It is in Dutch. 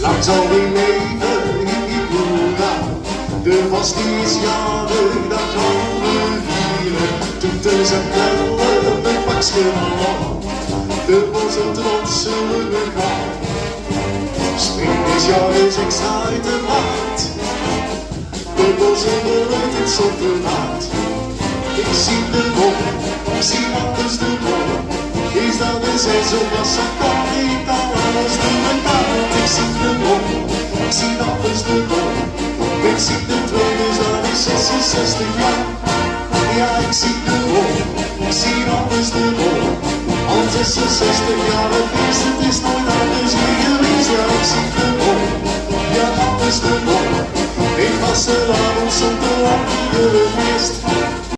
Lang zal die leven in die boera. De was die is jarig, dat gaan we vieren. Toeters en bellen, een pakje man. De boze trots zullen we gaan. Spring is jarig, ik zaai te laat. De boze willen het zonder maat. Ik zie de bom, ik zie anders de bom. Is dat de zee zoals ze kan, niet alles doen en kaart. Ik zie de bom, ik zie anders de bom. Ik zie de tweede, dat is 66 jaar. Ja, ik zie de bom, ik zie anders de bom. Al 66 jaar het is, het is nooit anders hier geweest. Ja, ik zie de bom, ja, anders de bom. Ik was er avond zonder andere feest.